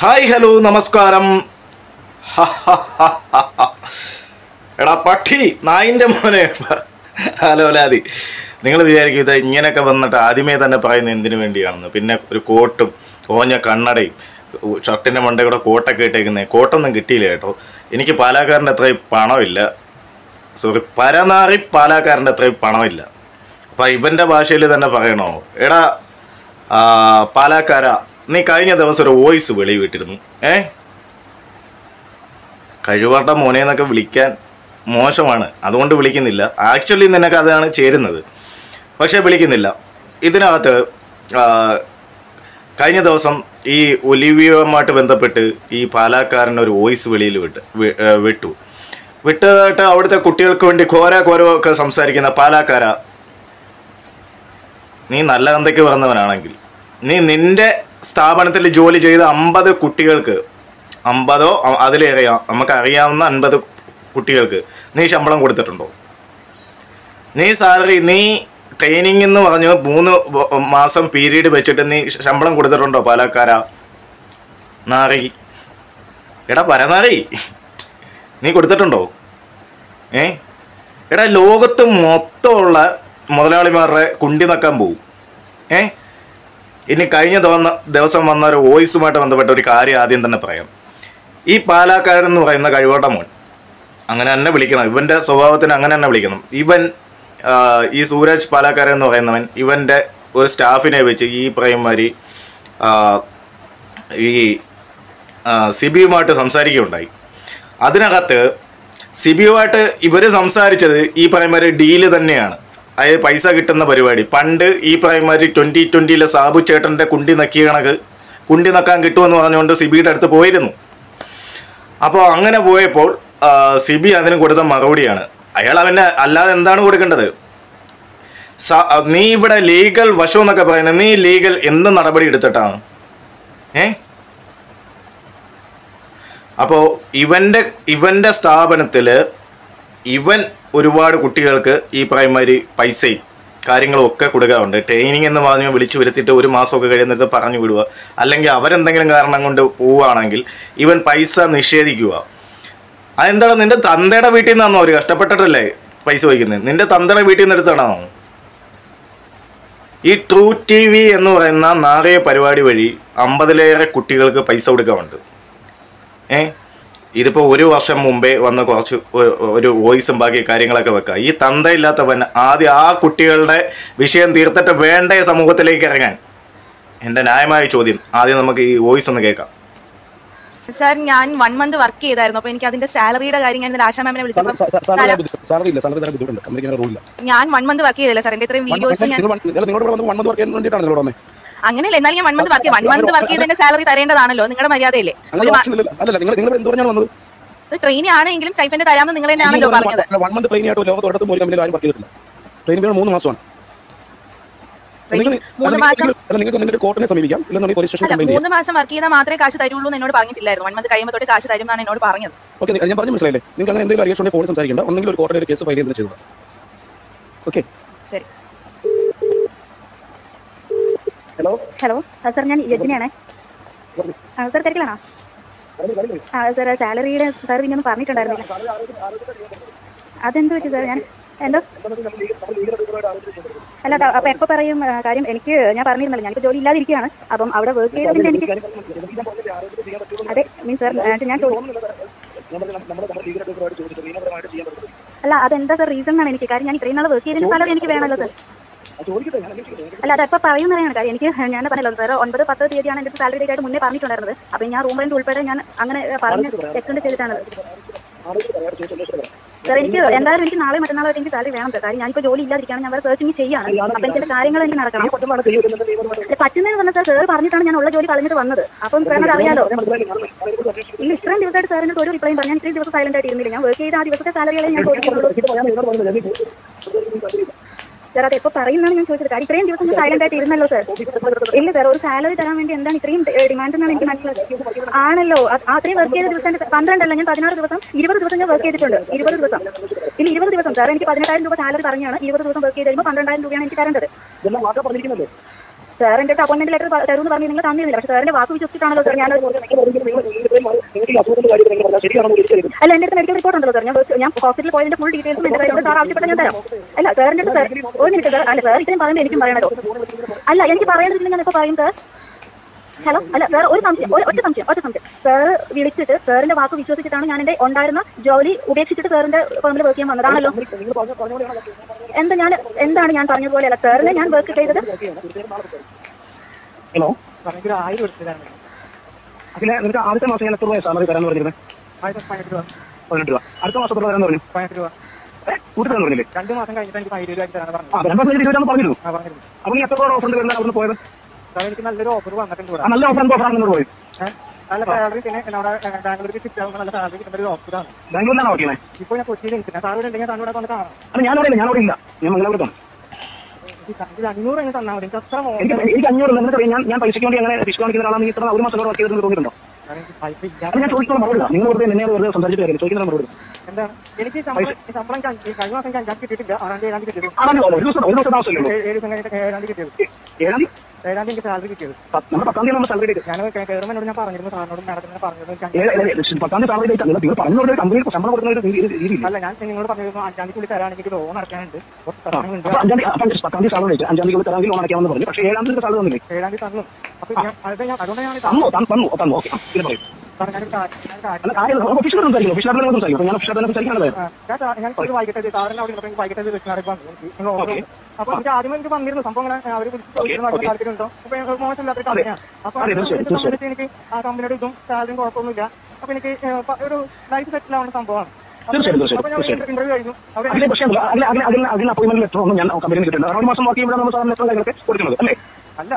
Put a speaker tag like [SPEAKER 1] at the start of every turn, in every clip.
[SPEAKER 1] Hi hello നമസ്കാരം. എടാ പട്ടി നായിൻ്റെ മോനെ. ഹലോ ലാതി, നിങ്ങൾ വിചാരിക്കും ഇത് ഇങ്ങനെയൊക്കെ വന്നിട്ട് ആദ്യമേ തന്നെ പറയുന്നത് എന്തിനു വേണ്ടിയാണെന്ന്. പിന്നെ ഒരു കോട്ടും ഓഞ്ഞ കണ്ണടയും ഷർട്ടിൻ്റെ മണ്ടേ കൂടെ കോട്ടൊക്കെ ഇട്ടേക്കുന്നത്. കോട്ടൊന്നും കിട്ടിയില്ല കേട്ടോ. എനിക്ക് പാലാക്കാരൻ്റെ അത്രയും പണമില്ല. പരനാറി പാലാക്കാരൻ്റെ അത്രയും പണമില്ല. അപ്പം ഇവൻ്റെ ഭാഷയിൽ തന്നെ പറയണോ? എടാ പാലാക്കാര, നീ കഴിഞ്ഞ ദിവസം ഒരു വോയിസ് വെളിവിട്ടിരുന്നു. കഴിവട്ട മോനെ എന്നൊക്കെ വിളിക്കാൻ മോശമാണ്, അതുകൊണ്ട് വിളിക്കുന്നില്ല. ആക്ച്വലി നിനക്ക് അതാണ് ചേരുന്നത്, പക്ഷേ വിളിക്കുന്നില്ല. ഇതിനകത്ത് കഴിഞ്ഞ ദിവസം ഈ ഒലിവിയുമായിട്ട് ബന്ധപ്പെട്ട് ഈ പാലാക്കാരൻ്റെ ഒരു വോയിസ് വെളിയിൽ വിട്ടിട്ട് അവിടുത്തെ കുട്ടികൾക്ക് വേണ്ടി ഘോരോ ഒക്കെ സംസാരിക്കുന്ന പാലാക്കാര, നീ നല്ല തന്തയ്ക്ക് പറഞ്ഞവനാണെങ്കിൽ നീ നിൻ്റെ സ്ഥാപനത്തിൽ ജോലി ചെയ്ത 50 കുട്ടികൾക്ക്, 50ഓ അതിലേറെ നമുക്കറിയാവുന്ന 50 കുട്ടികൾക്ക് നീ ശമ്പളം കൊടുത്തിട്ടുണ്ടോ? നീ സാലറി, നീ ട്രെയിനിങ് എന്ന് പറഞ്ഞു 3 മാസം പീരീഡ് വെച്ചിട്ട് നീ ശമ്പളം കൊടുത്തിട്ടുണ്ടോ പാലക്കാര? നാറി, എടാ പരനാറി, നീ കൊടുത്തിട്ടുണ്ടോ? എടാ ലോകത്ത് മൊത്തമുള്ള മുതലാളിമാരുടെ കുണ്ടി നക്കാൻ പോവും. ഇനി കഴിഞ്ഞ ദിവസം വന്ന ഒരു വോയിസുമായിട്ട് ബന്ധപ്പെട്ട ഒരു കാര്യം ആദ്യം തന്നെ പറയാം. ഈ പാലാക്കാരൻ എന്ന് പറയുന്ന കഴിവോട്ട മോൻ അങ്ങനെ തന്നെ വിളിക്കണം. ഇവൻ്റെ സ്വഭാവത്തിന് അങ്ങനെ തന്നെ വിളിക്കണം. ഇവൻ ഈ സൂരജ് പാലാക്കാരൻ എന്ന് പറയുന്നവൻ ഇവൻ്റെ ഒരു സ്റ്റാഫിനെ വെച്ച് ഈ പറയുമാതിരി ഈ സിബിയുമായിട്ട് സംസാരിക്കുകയുണ്ടായി. അതിനകത്ത് സിബിയുമായിട്ട് ഇവർ സംസാരിച്ചത് ഈ പറയുമാതിരി ഡീല് തന്നെയാണ്. അതായത് പൈസ കിട്ടുന്ന പരിപാടി. പണ്ട് ഈ പറയുമാതിരി 2020 സാബു ചേട്ടൻ്റെ കുണ്ടി നക്കിയ കണക്ക് കുണ്ടി നക്കാൻ കിട്ടുമെന്ന് പറഞ്ഞുകൊണ്ട് സിബിയുടെ അടുത്ത് പോയിരുന്നു. അപ്പോൾ അങ്ങനെ പോയപ്പോൾ സിബി അതിന് കൊടുത്ത മറുപടിയാണ്. അയാൾ അവനെ അല്ലാതെ എന്താണ് കൊടുക്കേണ്ടത്? നീ ഇവിടെ ലീഗൽ വശം എന്നൊക്കെ പറയുന്നത്, നീ ലീഗൽ എന്ത് നടപടി എടുത്തിട്ടാണ്? അപ്പോൾ ഇവൻ്റെ സ്ഥാപനത്തിൽ ഇവൻ ഒരുപാട് കുട്ടികൾക്ക് ഈ പറയുമാതിരി പൈസയും കാര്യങ്ങളും ഒക്കെ കൊടുക്കാറുണ്ട്. ട്രെയിനിങ് എന്ന് പറഞ്ഞ് വിളിച്ചു വരുത്തിയിട്ട് 1 മാസമൊക്കെ കഴിയുന്നിടത്ത് പറഞ്ഞു വിടുക, അല്ലെങ്കിൽ അവരെന്തെങ്കിലും കാരണം കൊണ്ട് പോവുകയാണെങ്കിൽ ഇവൻ പൈസ നിഷേധിക്കുക. അതെന്താണ്? നിൻ്റെ തന്തയുടെ വീട്ടിൽ നിന്നാണോ അവർ കഷ്ടപ്പെട്ടിട്ടല്ലേ പൈസ വയ്ക്കുന്നത്? നിൻ്റെ തന്തയുടെ വീട്ടിൽ നിന്ന് എടുത്താണോ? ഈ ട്രൂ TV എന്ന് പറയുന്ന നാറിയ പരിപാടി വഴി 50ലേറെ കുട്ടികൾക്ക് പൈസ കൊടുക്കാറുണ്ട്. ഇതിപ്പോൾ 1 വർഷം മുമ്പേ വന്ന് കുറച്ച് ഒരു വോയിസും ബാക്കി കാര്യങ്ങളൊക്കെ വെക്കുക. ഈ തന്തയില്ലാത്തവൻ ആദ്യം ആ കുട്ടികളുടെ വിഷയം തീർത്തിട്ട് വേണ്ടേ സമൂഹത്തിലേക്ക് ഇറങ്ങാൻ? എൻ്റെ ന്യായമായ ചോദ്യം. ആദ്യം നമുക്ക് ഈ വോയിസ് ഒന്ന് കേൾക്കാം.
[SPEAKER 2] സാർ, ഞാൻ 1 മന്ത് വർക്ക് ചെയ്തായിരുന്നു. അപ്പൊ എനിക്ക് അതിന്റെ സാലറിയുടെ കാര്യം ഞാൻ ആശാ മാമിനെ വിളിച്ചപ്പോൾ ഞാൻ 1 മന്ത് വർക്ക് ചെയ്തില്ല സാർ. എന്റെ ഇത്രയും വീഡിയോസ് അങ്ങനെയല്ല. എന്നാലും ഞാൻ 1 മന്ത് വർക്ക് 1 മന്ത് വർക്ക് ചെയ്തതിന്റെ സാലറി തരേണ്ടതാണല്ലോ, നിങ്ങളുടെ മര്യാദയില്ലേ? ട്രെയിനി ആണെങ്കിലും സ്റ്റൈഫൻഡ് തരാമെന്ന് നിങ്ങൾ തന്നെയാണല്ലോ പറഞ്ഞത്. 3 മാസം വർക്ക് ചെയ്താൽ മാത്രമേ കാശ് തരുള്ളൂ എന്ന് എന്നോട് പറഞ്ഞിട്ടില്ലായിരുന്നു. 1 മന്ത് കഴിയുമ്പോൾ തൊട്ട് കാശ് തരും എന്നാണ് എന്നോട് പറഞ്ഞത്. ശരി.
[SPEAKER 3] ഹലോ സാർ, ഞാൻ യജ്ഞയാണേ. സാർ തിരക്കിലാണോ? സാർ സാലറിയുടെ സാർ പിന്നെ ഒന്നും പറഞ്ഞിട്ടുണ്ടായിരുന്നില്ല. അതെന്ത് പറ്റി സാർ? ഞാൻ എന്തോ അല്ല, അപ്പം എപ്പോൾ പറയും കാര്യം? എനിക്ക് ഞാൻ പറഞ്ഞിരുന്നല്ലോ, ഞാനിപ്പോൾ ജോലി ഇല്ലാതിരിക്കുകയാണ്. അപ്പം അവിടെ വർക്ക് ചെയ്തതിന് എനിക്ക് അതെ മീൻസ് സാർ ഞാൻ അല്ല, അതെന്താ സാർ റീസൺ എന്നാണ് എനിക്ക്. കാര്യം ഞാൻ ഇത്രയും നാൾ വർക്ക് ചെയ്തതിന് സാലറി എനിക്ക് വേണമല്ലോ സാർ. അല്ല, അതെപ്പോൾ പറയുന്നതാണ് കാര്യം. എനിക്ക് ഞാൻ പറഞ്ഞല്ലോ സാർ, 9, 10 തീയതിയാണ് എൻ്റെ സാലറി ഡേറ്റ് ആയിട്ട് മുന്നേ പറഞ്ഞിട്ടുണ്ടായിരുന്നത്. അപ്പം ഞാൻ റൂം റെന്റ് ഉൾപ്പെടെ ഞാൻ അങ്ങനെ പറഞ്ഞ് എക്സ്റ്റെൻഡ് ചെയ്തിട്ടാണ് സാർ. എനിക്ക് എന്തായാലും എനിക്ക് നാളെ മറ്റന്നാളായിട്ട് എനിക്ക് സാലറി വേണം സാർ. കാര്യം ഞാനിപ്പോൾ ജോലി ഇല്ലാതിരിക്കുകയാണ്, ഞാൻ വേറെ സെർച്ചിങ് ചെയ്യാണ്. അപ്പം എനിക്ക് എൻ്റെ കാര്യങ്ങൾ എനിക്ക് നടക്കണം. പറ്റുന്നതെന്ന് പറഞ്ഞാൽ സാർ പറഞ്ഞിട്ടാണ് ഞാൻ ഉള്ള ജോലി കളഞ്ഞിട്ട് വന്നത്. അപ്പം സാറിനത് അറിയാലോ. ഇല്ല, ഇത്രയും ദിവസമായിട്ട് സാറിൻ്റെ ഒരു റിപ്ലൈ പറഞ്ഞു. ഞാൻ ഇത്രയും ദിവസം സൈലന്റ് ആയിട്ട് ഇരുന്നില്ല. ഞാൻ വർക്ക് ചെയ്ത ആ ദിവസത്തെ സാലറികളെ ഞാൻ ചോദിക്കുന്നുള്ളൂ സാർ. അത് എപ്പോൾ പറയുന്നതാണ് ഞാൻ ചോദിച്ചത്. കാര്യം ഇത്രയും ദിവസം സൈലന്റ് ആയിട്ട് ഇരുന്നല്ലോ സാർ. ഇല്ല സാർ, ഒരു സാലറി തരാൻ വേണ്ടി എന്താണ് ഇത്രയും ഡിമാൻഡ് എന്നാണ് എനിക്ക് മനസ്സിലായത്. ആണല്ലോ, അത്രയും വർക്ക് ചെയ്ത ദിവസം 12 അല്ല, ഞാൻ 16 ദിവസം 20 ദിവസം ഞാൻ വർക്ക് ചെയ്തിട്ടുണ്ട്. 20 ദിവസം ഇല്ല 20 ദിവസം സാർ. എനിക്ക് 18,000 രൂപ സാലറി പറഞ്ഞാണ്. 20 ദിവസം വർക്ക് ചെയ്ത് കഴിയുമ്പോൾ 12,000 രൂപയാണ് എനിക്ക് തരേണ്ടത്. സാറിന്റെ അപ്പോയിന്റ്മെന്റ് ലെറ്റർ തരുമെന്ന് പറഞ്ഞ് നിങ്ങൾ തന്നിരുന്നില്ല. പക്ഷേ സാറിന്റെ വാക്ക് വിശ്വസിച്ചിട്ടാണല്ലോ സാർ ഞാൻ. അല്ല, എന്റെ അടുത്ത് മെഡിക്കൽ റിപ്പോർട്ട് ഉണ്ടല്ലോ സാർ. ഞാൻ ഹോസ്പിറ്റലിൽ പോയതിന്റെ ഫുൾ ഡീറ്റെയിൽസും എന്റെ കയ്യിലുണ്ട്. സാർ ആവശ്യപ്പെട്ട ഞാൻ തരാം. അല്ല സാറിന്റെ അടുത്ത് ഒരു മിനിറ്റ് സാർ. അല്ല സാർ ഇത്രയും പറയുമ്പോൾ എനിക്കും പറയണല്ലോ. അല്ല എനിക്ക് പറയേണ്ടതില്ല, ഞാൻ ഇപ്പോൾ പറയും സാർ. ഹലോ, അല്ല സാർ, ഒറ്റ സംശയം. സാർ വിളിച്ചിട്ട് സാറിന്റെ വാക്ക് വിശ്വസിച്ചിട്ടാണ് ഞാൻ എന്റെ ഉണ്ടായിരുന്ന ജോലി ഉപേക്ഷിച്ചിട്ട് സാറിന്റെ ഫേമിൽ വർക്ക് ചെയ്യാൻ വന്നതാണല്ലോ. എന്താണ് ഞാൻ പറഞ്ഞതുപോലെ അല്ല സാറിനെ ഞാൻ വർക്ക് ചെയ്തത്.
[SPEAKER 4] ഹലോ, അതിലെ നിനക്ക് ആദ്യത്തെ മാസം ഞാൻ എത്ര രൂപ സാലറി തരാന്ന് പറഞ്ഞിരുന്നത്? 18 രൂപ. അടുത്ത മാസത്തോടെ വരാന്ന് പറഞ്ഞു. 18 രൂപ കൂട്ടി തരാന്ന് പറഞ്ഞില്ലേ? 2 മാസം കഴിഞ്ഞിട്ട് എനിക്ക് 20 രൂപ തരാന്ന് പറഞ്ഞു. 2 മാസം കഴിഞ്ഞിട്ട് പറഞ്ഞിരുന്നു. അപ്പൊ നീ എത്ര രൂപ ഓഫർ വരുന്നത് അവിടെ പോയത്? എനിക്ക് നല്ലൊരു ഓഫർ വന്നിട്ടുണ്ട്. നല്ല ഓഫർ എന്തോ ഓഫറാണ് പോയത്? നല്ല സാലറി, പിന്നെ ബാംഗ്ലൂർക്ക് ഷിഫ്റ്റ് ആകുമ്പോൾ നല്ല സാലറി കിട്ടുന്ന ഒരു ഓഫറാണ്. ബാംഗ്ലൂരിലാണ് വർക്ക് ചെയ്യുന്നത്? ഇപ്പോൾ ഞാൻ കൊച്ചിയിൽ നിൽക്കുന്നത്. സാറ് ഉണ്ടെങ്കിൽ സാറിനോട് വന്ന് കാണാം. അല്ല, ഞാനവിടെ ഇല്ല, ഞാൻ മംഗലാപുരത്താണ്. 500 എനിക്ക് തന്നാൽ മതി. എനിക്ക് 500 ഞാൻ പൈസയ്ക്ക് വേണ്ടി അങ്ങനെ റിസ്ക് കാണിക്കുന്ന ഒരാളാണ്. ഇത്ര ഒരു മാസം വർക്ക് ചെയ്തെന്ന് തോന്നിയിട്ടുണ്ടോ? ഞാൻ ചോദിക്കുന്ന മറുപടി നിങ്ങൾ വെറുതെ എന്നെ വെറുതെ സംസാരിച്ചിട്ട് കാര്യം ചോദിക്കുന്ന മറുപടി എന്താണ്? എനിക്ക് ശമ്പളം കഴിഞ്ഞ മാസം 5 കിട്ടിയിട്ടില്ല. 6 കിട്ടിയത്. ഒരു ദിവസം താമസമല്ലോ. 7 എനിക്ക് സാലറി കിട്ടിയത്. നമ്മൾ 10 തീയതി നമ്മൾ സാലറി ഡേറ്റ് ഞാൻ കയറുമ്പോൾ ഞാൻ പറഞ്ഞിരുന്നു സാറിനോടും മാഡത്തിനോട് പറഞ്ഞിരുന്നു. 10 സാലറി ഡേറ്റ് അല്ല, നിങ്ങൾ പറഞ്ഞോട് കമ്പനിയിൽ ശമ്പളം കൊടുക്കുന്ന ഒരു രീതി അല്ല. ഞാൻ നിങ്ങളോട് പറഞ്ഞിരുന്നു 5 തീയതി തരാണെങ്കിൽ ലോൺ അടയ്ക്കാനുണ്ട്. 10 തീയതി സാലറി ഡേറ്റ് 5 തീയതി തരാമെങ്കിൽ ലോൺ അടയ്ക്കാമെന്ന് പറഞ്ഞു. പക്ഷേ 7 തീയതി സാലറി തന്നില്ലേ? 7 തീയതി തന്നു. അപ്പോൾ അതുകൊണ്ട് ഞാൻ തന്നു. ഓക്കെ, പിന്നെ പറയും. ഓഫീസിൽ സംസാരിക്കും. ഞാൻ ഓഫീസിൽ സംസാരിക്കാനല്ലേ? ഞാൻ വൈകിട്ട് സാറിന് അവിടെ വൈകിട്ട് അപ്പൊ എനിക്ക് ആദ്യം എനിക്ക് വന്നിരുന്നു സംഭവം. അവർ താല്പര്യമുണ്ടോ? അപ്പൊ മോശമില്ലാത്ത കമ്പനിയാണ്. അപ്പൊ എനിക്ക് ആ കമ്പനിയുടെ ഇതും സാലറിയും കുഴപ്പമൊന്നുമില്ല. അപ്പൊ എനിക്ക് ഒരു ലൈഫ് സെറ്റിൽ ആവുന്ന സംഭവമാണ്. ഇന്റർവ്യൂ കഴിഞ്ഞു. അതിന് അപ്പോയിന്റ്മെന്റ് ലെറ്റർ ഒന്നും ഞാൻ കമ്പനിയിൽ കിട്ടുന്നുണ്ട്. 6 മാസം വർക്ക് ചെയ്യുമ്പോൾ നമ്മൾ സാറിന് ലെറ്റർ കൊടുക്കുന്നത് അല്ലേ? അല്ല,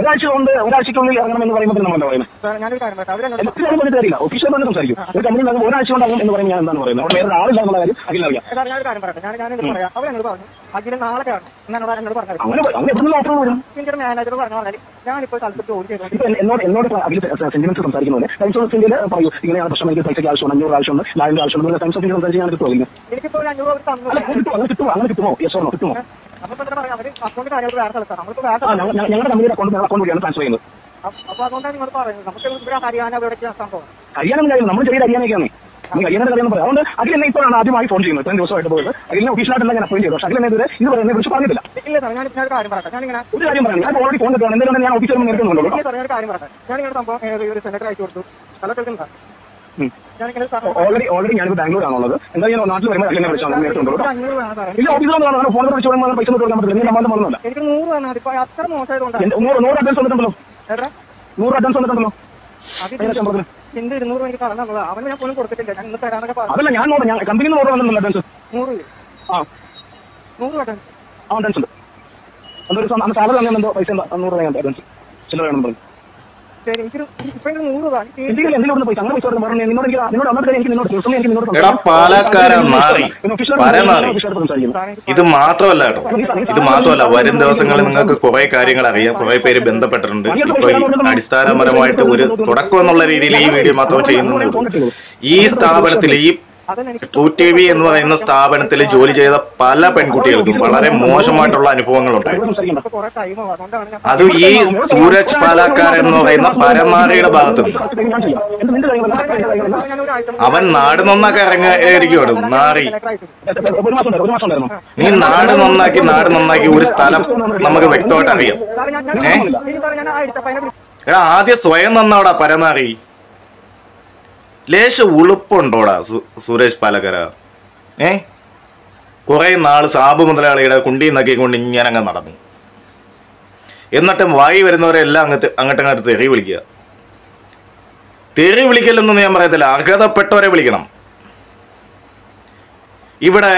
[SPEAKER 4] പക്ഷേ ഒരാഴ്ചക്കുള്ളിൽ ഇറങ്ങണമെന്ന് പറയുമ്പോൾ നമ്മൾ എന്താ പറയുന്നത്? ഞാനൊരു കാര്യം പറയാം. ഓഫീസിൽ തന്നെ സംസാരിക്കും. ഒരു കമ്പനി ഒരാഴ്ച ഉണ്ടാകും എന്ന് പറയുമ്പോൾ ഞാൻ എന്താണ് പറയുന്നത്? അവിടെ വേറെ ആളില്ലാന്നുള്ള കാര്യം അഖിലറിയാം. ഞാനൊരു കാര്യം പറയട്ടെ. ഞാനെന്ന് പറയാം. അവരെന്നോട് പറഞ്ഞു അഖില നാളെ കാണും എന്നോട് പറഞ്ഞത്. അങ്ങനെ എവിടെ ഓഫർ വരും? എൻ്റെ മാനേജർ പറഞ്ഞു പറഞ്ഞാൽ ഞാനിപ്പോൾ സ്ഥലത്ത് ജോലി ചെയ്തു. എന്നോട് അഖിൽ സെന്റിമെന്റ്സ് സംസാരിക്കുന്നത് ടൈംസ് ഓഫ് ഇന്ത്യയിൽ പറയൂ ഇങ്ങനെയാണ് പ്രശ്നം. എനിക്ക് പൈസയ്ക്ക് ആവശ്യമാണ്, 500 ആവശ്യമുണ്ട്, 1000 ആവശ്യമുണ്ട്. ടൈംസ് ഓഫ് ഇന്ത്യ സംസാരിച്ച് ഞാൻ കിട്ടുമോ? എനിക്കിപ്പോൾ 500 തന്നു. അങ്ങനെ കിട്ടുമോ? യെസ് ഓർ നോ കിട്ടുമോ? ഞങ്ങളുടെ കമ്പനിയുടെ അക്കൗണ്ട് വഴിയാണ് ട്രാൻസ്ഫർ ചെയ്യുന്നത്. അപ്പൊ അതുകൊണ്ടാണ് നിങ്ങൾ പറയുന്നത് നമുക്ക് ഹരിയാന സംഭവം. ഹരിയാന നമ്മൾ ചെറിയ ഹരിയാനയൊക്കെയാണ്. ഹരിയാനയുടെ കാര്യം പറയാം. അതുകൊണ്ട് അതിൽ എന്നെ ഇപ്പോഴാണ് ആദ്യമായി ഫോൺ ചെയ്യുന്നത്. ഇത്രയും ദിവസമായിട്ട് പോയത് അതിനെ ഒഫീഷ്യലായിട്ടല്ല ഞാൻ അപ്പോയിന്റ് ചെയ്തു. പക്ഷേ അതിൽ എന്നെ ഇത് പറയുന്നത് കുറിച്ച് പറഞ്ഞിട്ടില്ല. ഇല്ല സാർ, ഞാൻ കാര്യം പറയട്ടെ. ഞാനിങ്ങനെ ഒരു കാര്യം പറയാം. ഞാൻ ഓൾറെഡി ഫോൺ കിട്ടുകയാണ്. എന്തെങ്കിലും ഞാൻ ഓഫീസിൽ നേരിടുന്നുണ്ടോ? ഒരു കാര്യം പറയട്ടെ. ഞാനിങ്ങനെ സംഭവം ഒരു സെനറ്റർ അയച്ചു കൊടുത്തു. സ്ഥലത്തെടുക്കുന്നു സാർ. ഓൾറെഡി ഞാനിപ്പോൾ ബാംഗ്ലൂരാണുള്ളത്. എന്താ ഞാൻ നാട്ടിൽ വരുമ്പോൾ എന്നെ വിളിച്ചാൽ നേരിട്ടുണ്ടോ? ഇല്ല, ഓഫീസിലൊന്നും ഫോണിൽ വിളിച്ചു പറയുമ്പോൾ പൈസ കൊടുക്കാൻ പറ്റില്ല. നിങ്ങൾ നമ്മൾ വന്നല്ല. എനിക്ക് 100 അത്ര മോശമായതുകൊണ്ട് 100 അഡ്വാൻസ് വന്നിട്ടുണ്ടല്ലോ. 100 അഡ്വാൻസ് വന്നിട്ടുണ്ടല്ലോ. എന്റെ 200 എനിക്ക് പറഞ്ഞത് അവന് ഞാൻ പോലും കൊടുത്തിട്ടില്ല. ഞാൻ ഇന്ന് തരാനൊക്കെ പറഞ്ഞു. അതല്ല, ഞാൻ കമ്പനിയിൽ നിന്ന് 100 വന്നിട്ടുണ്ടല്ലോ അഡ്വാൻസ്. 100 അഡ്വാൻസ് അഡ്വാൻസ് ഉണ്ട്. എന്തൊരു സാലറി തന്നെ എന്തോ പൈസ 100 രൂപ അഡ്വാൻസ് ചില വേണമെന്ന് പറഞ്ഞു.
[SPEAKER 1] എടാ പാലക്കാരൻ മാറി പരമാറി. ഇത് മാത്രമല്ല കേട്ടോ, ഇത് മാത്രമല്ല, വരും ദിവസങ്ങളിൽ നിങ്ങൾക്ക് കുറെ കാര്യങ്ങൾ അറിയാം. കുറെ പേര് ബന്ധപ്പെട്ടിട്ടുണ്ട്. ഇപ്പൊ ഈ അടിസ്ഥാനപരമായിട്ട് ഒരു തുടക്കം എന്നുള്ള രീതിയിൽ ഈ വീഡിയോ മാത്രം ചെയ്യുന്നുണ്ട്. ഈ സ്ഥാപനത്തിൽ ഈ ട്രൂ TV എന്ന് പറയുന്ന സ്ഥാപനത്തിൽ ജോലി ചെയ്ത പല പെൺകുട്ടികൾക്കും വളരെ മോശമായിട്ടുള്ള അനുഭവങ്ങൾ ഉണ്ടായിരുന്നു. അത് ഈ സൂരജ് പാലക്കാരൻ എന്ന് പറയുന്ന പരമാരിയുടെ ഭാഗത്ത് നിന്ന്. അവൻ നാട് നന്നാക്കി ഇറങ്ങിയിരിക്കുവാണ്. നാറി, നീ നാട് നന്നാക്കി ഒരു സ്ഥലം നമുക്ക് വ്യക്തമായിട്ട് അറിയാം. എടാ ആദ്യം സ്വയം നന്നാവടാ പരമാറി. ലേശ ഉളുപ്പുണ്ടോടാ സുരേഷ് പാലക്കര? കുറെ നാള് സാബു മുതലാളിയുടെ കുണ്ടി നക്കിക്കൊണ്ട് ഇങ്ങനെ അങ്ങ് നടന്നു. എന്നിട്ടും വായി വരുന്നവരെല്ലാം അങ്ങോട്ടങ്ങോട്ട് തെറി വിളിക്കുക. തെറി വിളിക്കലെന്നൊന്നും ഞാൻ പറയത്തില്ല, അർഹതപ്പെട്ടവരെ വിളിക്കണം. ഇവിടെ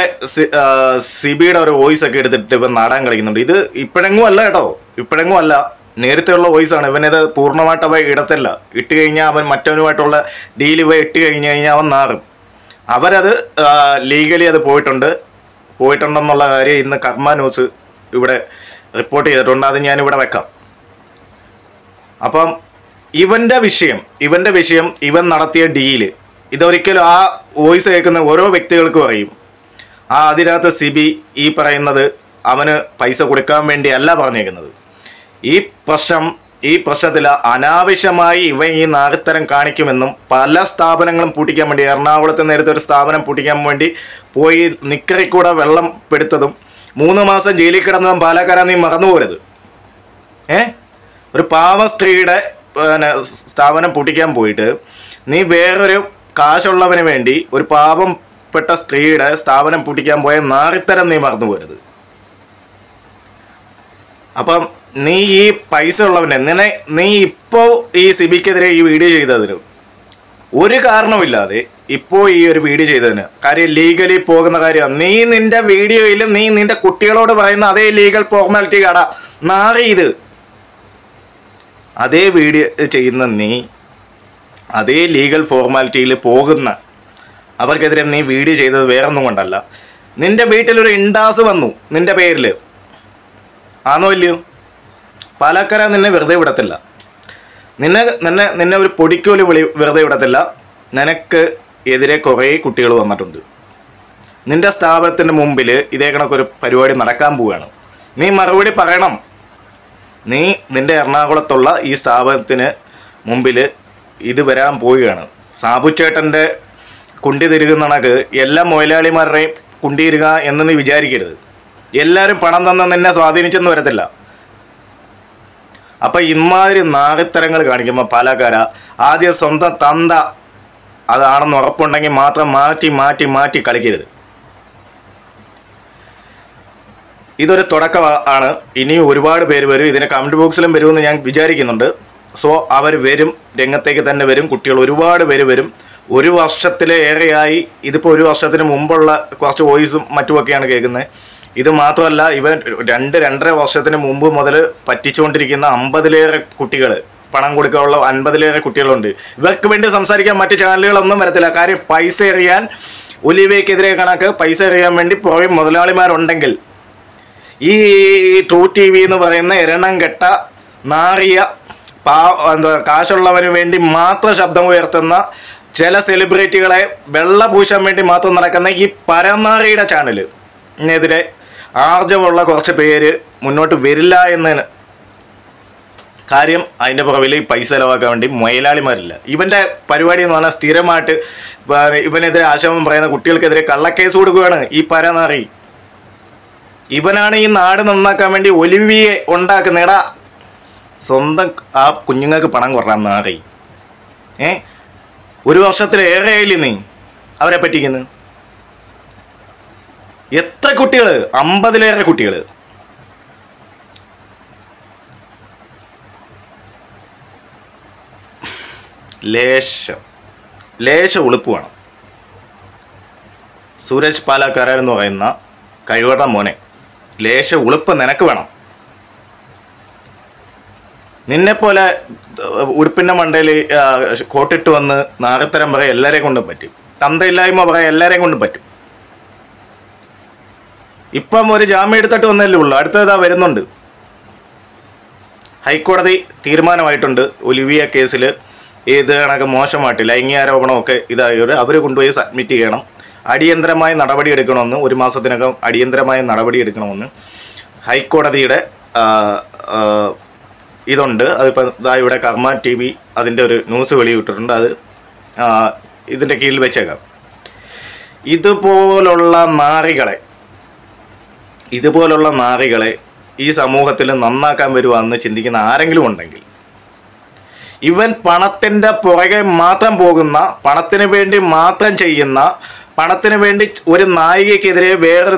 [SPEAKER 1] സിബിയുടെ ഒരു വോയിസ് ഒക്കെ എടുത്തിട്ട് ഇവൻ നാടകം കളിക്കുന്നുണ്ട്. ഇത് ഇപ്പോഴെങ്ങും അല്ല കേട്ടോ, ഇപ്പോഴെങ്ങും അല്ല, നേരത്തെയുള്ള വോയിസാണ്. ഇവനിത് പൂർണ്ണമായിട്ട് അവ ഇടത്തല്ല. ഇട്ട് കഴിഞ്ഞാൽ അവൻ മറ്റവനുമായിട്ടുള്ള ഡീൽ ഇവ ഇട്ട് കഴിഞ്ഞാൽ അവൻ നാറും. അവരത് ലീഗലി അത് പോയിട്ടുണ്ടെന്നുള്ള കാര്യം ഇന്ന് കർമ്മ ന്യൂസ് ഇവിടെ റിപ്പോർട്ട് ചെയ്തിട്ടുണ്ട്. അത് ഞാനിവിടെ വെക്കാം. അപ്പം ഇവൻ്റെ വിഷയം ഇവൻ നടത്തിയ ഡീല് ഇതൊരിക്കലും ആ വോയിസ് കേൾക്കുന്ന ഓരോ വ്യക്തികൾക്കും അറിയും. അതിനകത്ത് സിബി ഈ പറയുന്നത് അവന് പൈസ കൊടുക്കാൻ വേണ്ടിയല്ല പറഞ്ഞേക്കുന്നത്. ഈ പ്രശ്നത്തിൽ അനാവശ്യമായി ഇവൻ ഈ നാഗത്തരം കാണിക്കുമെന്നും പല സ്ഥാപനങ്ങളും പൂട്ടിക്കാൻ വേണ്ടി, എറണാകുളത്ത് നേരത്തെ ഒരു സ്ഥാപനം പൂട്ടിക്കാൻ വേണ്ടി പോയി നിക്കറിക്കൂടെ വെള്ളം പെടുത്തതും 3 മാസം ജയിലിൽ കിടന്നതും പാലക്കാരാ, നീ മറന്നുപോരുത്. ഒരു പാവ സ്ത്രീയുടെ സ്ഥാപനം പൂട്ടിക്കാൻ പോയിട്ട് നീ വേറൊരു കാശുള്ളവന് വേണ്ടി ഒരു പാവപ്പെട്ട സ്ത്രീയുടെ സ്ഥാപനം പൂട്ടിക്കാൻ പോയ നാറിത്തരം നീ മറന്നുപോരുത്. അപ്പം നീ ഈ പൈസ ഉള്ളവനെ നീ ഇപ്പോൾ ഈ സിബിക്കെതിരെ ഈ വീഡിയോ ചെയ്തതിന് ഒരു കാരണമില്ലാതെ ഇപ്പോൾ ഈ ഒരു വീഡിയോ ചെയ്തതിന് കാര്യം ലീഗലി പോകുന്ന കാര്യമാണ്. നീ നിന്റെ വീഡിയോയിൽ നീ നിന്റെ കുട്ടികളോട് പറയുന്ന അതേ ലീഗൽ ഫോർമാലിറ്റി കാടാ നാറി ഇത്. അതേ വീഡിയോ ചെയ്യുന്ന നീ അതേ ലീഗൽ ഫോർമാലിറ്റിയിൽ പോകുന്ന അവർക്കെതിരെ നീ വീഡിയോ ചെയ്തത് വേറൊന്നും കൊണ്ടല്ല. നിന്റെ വീട്ടിലൊരു ഇൻഡാസ് വന്നു നിന്റെ പേരിൽ, ആണോ ഇല്ലയോ? പാലക്കാര നിന്നെ വെറുതെ വിടത്തില്ല. നിന്നെ ഒരു പൊടിക്കോല് വെറുതെ വിടത്തില്ല. നിനക്ക് എതിരെ കുറേ കുട്ടികൾ വന്നിട്ടുണ്ട്. നിന്റെ സ്ഥാപനത്തിൻ്റെ മുമ്പിൽ ഇതേ കണക്കൊരു പരിപാടി നടക്കാൻ പോവുകയാണ്. നീ മറുപടി പറയണം. നീ നിന്റെ എറണാകുളത്തുള്ള ഈ സ്ഥാപനത്തിന് മുമ്പിൽ ഇത് വരാൻ പോവുകയാണ്. സാബുച്ചേട്ടൻ്റെ കുണ്ടി തിരുകുന്ന കണക്ക് എല്ലാ മുതലാളിമാരുടെയും കുണ്ടി തിരുക എന്ന് നീ വിചാരിക്കരുത്. എല്ലാവരും പണം തന്ന് നിന്നെ സ്വാധീനിച്ചെന്ന് വരത്തില്ല. അപ്പം ഇമാതിരി നാഗത്തരങ്ങൾ കാണിക്കുമ്പോൾ പാലക്കാര ആദ്യം സ്വന്തം തന്ത അതാണെന്ന് ഉറപ്പുണ്ടെങ്കിൽ മാത്രം മാറ്റി കളിക്കരുത്. ഇതൊരു തുടക്കമാണ്. ഇനിയും ഒരുപാട് പേര് വരും. ഇതിന് കമൻറ്റ് ബോക്സിലും വരുമെന്ന് ഞാൻ വിചാരിക്കുന്നുണ്ട്. സോ അവർ വരും, രംഗത്തേക്ക് തന്നെ വരും. കുട്ടികൾ ഒരുപാട് പേര് വരും. 1 വർഷത്തിലേറെയായി. ഇതിപ്പോൾ 1 വർഷത്തിന് മുമ്പുള്ള കുറച്ച് വോയിസും മറ്റുമൊക്കെയാണ് കേൾക്കുന്നത്. ഇത് മാത്രമല്ല, ഇവൻ 2-2.5 വർഷത്തിന് മുമ്പ് മുതൽ പറ്റിച്ചുകൊണ്ടിരിക്കുന്ന 50-ലേറെ കുട്ടികൾ, പണം കൊടുക്കാനുള്ള 50-ലേറെ കുട്ടികളുണ്ട്. ഇവർക്ക് വേണ്ടി സംസാരിക്കാൻ മറ്റ് ചാനലുകളൊന്നും വരത്തില്ല. കാര്യം പൈസ എറിയാൻ, ഒലിവയ്ക്കെതിരെ കണക്ക് പൈസ എറിയാൻ വേണ്ടി പുറമെ മുതലാളിമാരുണ്ടെങ്കിൽ ഈ ട്രൂ TV എന്ന് പറയുന്ന എരണം കെട്ട നാറിയ കാശുള്ളവന് വേണ്ടി മാത്രം ശബ്ദം ഉയർത്തുന്ന ചില സെലിബ്രിറ്റികളെ വെള്ള പൂശാൻ വേണ്ടി മാത്രം നടക്കുന്ന ഈ പരനാറിയുടെ ചാനലിനെതിരെ ആർജവമുള്ള കുറച്ച് പേര് മുന്നോട്ട് വരില്ല എന്നതിന് കാര്യം അതിൻ്റെ പുറകിൽ ഈ പൈസ ചിലവാക്കാൻ വേണ്ടി മുതലാളിമാരില്ല. ഇവൻ്റെ പരിപാടി എന്ന് പറഞ്ഞാൽ സ്ഥിരമായിട്ട് ഇവനെതിരെ ആശയം പറയുന്ന കുട്ടികൾക്കെതിരെ കള്ളക്കേസ് കൊടുക്കുകയാണ് ഈ പരനാറി. ഇവനാണ് ഈ നാട് നന്നാക്കാൻ വേണ്ടി ഒലിവിയെ ഉണ്ടാക്കുന്നേടാ. സ്വന്തം ആ കുഞ്ഞുങ്ങൾക്ക് പണം കുറയാൻ നാറി. 1 വർഷത്തിലേറെ ആയില്ലേ നീ അവരെ പറ്റിക്കുന്നത്? എത്ര കുട്ടികൾ? 50-ലേറെ കുട്ടികൾ. ലേശ ഉളുപ്പ് വേണം. സൂരജ് പാലക്കാരൻ എന്ന് പറയുന്ന കഴിവട്ട മോനെ, ലേശ ഉളുപ്പ് നിനക്ക് വേണം. നിന്നെപ്പോലെ ഉടുപ്പിൻ്റെ മണ്ടയിൽ കോട്ടിട്ട് വന്ന് നാഗത്തരം പറയാൻ എല്ലാവരെയും കൊണ്ടും പറ്റും. തന്തയില്ലായ്മ പറയാൻ എല്ലാവരെയും കൊണ്ടും പറ്റും. ഇപ്പം ഒരു ജാമ്യം എടുത്തിട്ട് വന്നല്ലേ ഉള്ളൂ. അടുത്തതാ വരുന്നുണ്ട്. ഹൈക്കോടതി തീരുമാനമായിട്ടുണ്ട്. ഒലിവിയ കേസിൽ ഇത് കണക്ക് മോശമായിട്ട് ലൈംഗികാരോപണമൊക്കെ ഇതായത് അവർ കൊണ്ടുപോയി സബ്മിറ്റ് ചെയ്യണം. അടിയന്തരമായി നടപടി എടുക്കണമെന്ന്, 1 മാസത്തിനകം അടിയന്തരമായി നടപടി എടുക്കണമെന്ന് ഹൈക്കോടതിയുടെ ഇതുണ്ട്. അതിപ്പോൾ ഇവിടെ കർമ്മ TV അതിൻ്റെ ഒരു ന്യൂസ് വെളിയിട്ടിട്ടുണ്ട്. അത് ഇതിൻ്റെ കീഴിൽ വെച്ചേക്കാം. ഇതുപോലുള്ള നാറികളെ ഈ സമൂഹത്തിൽ നന്നാക്കാൻ വരുവാന്ന് ചിന്തിക്കുന്ന ആരെങ്കിലും ഉണ്ടെങ്കിൽ, ഇവൻ പണത്തിൻ്റെ പുറകെ മാത്രം പോകുന്ന, പണത്തിന് വേണ്ടി മാത്രം ചെയ്യുന്ന, പണത്തിന് വേണ്ടി ഒരു നായികയ്ക്കെതിരെ വേറൊരു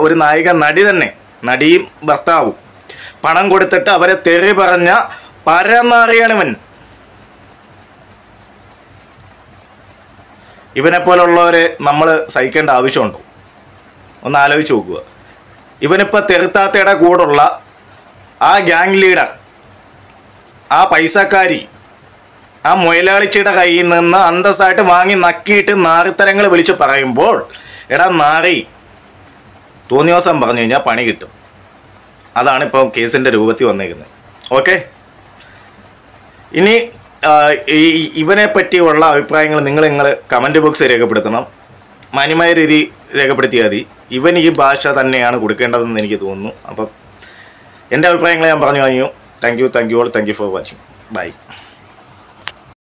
[SPEAKER 1] ഒരു നായിക നടി തന്നെ, നടിയും ഭർത്താവും പണം കൊടുത്തിട്ട് അവരെ തെറി പറഞ്ഞ പരനാറിയാണിവൻ. ഇവനെപ്പോലുള്ളവരെ നമ്മൾ സഹിക്കേണ്ട ആവശ്യമുണ്ടോ? ഒന്ന് ആലോചിച്ച് നോക്കുക. ഇവനിപ്പോൾ തെറുത്താത്തയുടെ കൂടുള്ള ആ ഗ്യാങ് ലീഡർ, ആ പൈസക്കാരി, ആ മുതലാളിച്ചിയുടെ കയ്യിൽ നിന്ന് അന്തസ്സായിട്ട് വാങ്ങി നക്കിയിട്ട് നാറിത്തരങ്ങൾ വിളിച്ച് പറയുമ്പോൾ, എടാ നാറി, തോന്നിയവസം പറഞ്ഞു കഴിഞ്ഞാൽ പണി കിട്ടും. അതാണ് ഇപ്പോൾ കേസിൻ്റെ രൂപത്തിൽ വന്നേക്കുന്നത്. ഓക്കെ, ഇനി ഇവനെ പറ്റിയുള്ള അഭിപ്രായങ്ങൾ നിങ്ങൾ കമൻറ്റ് ബോക്സിൽ രേഖപ്പെടുത്തണം. മാന്യമായ രീതി രേഖപ്പെടുത്തിയാൽ മതി. ഇവൻ ഈ ഭാഷ തന്നെയാണ് കൊടുക്കേണ്ടതെന്ന് എനിക്ക് തോന്നുന്നു. അപ്പം എൻ്റെ അഭിപ്രായങ്ങൾ ഞാൻ പറഞ്ഞു കഴിഞ്ഞു. Thank you all. Thank you for watching. By.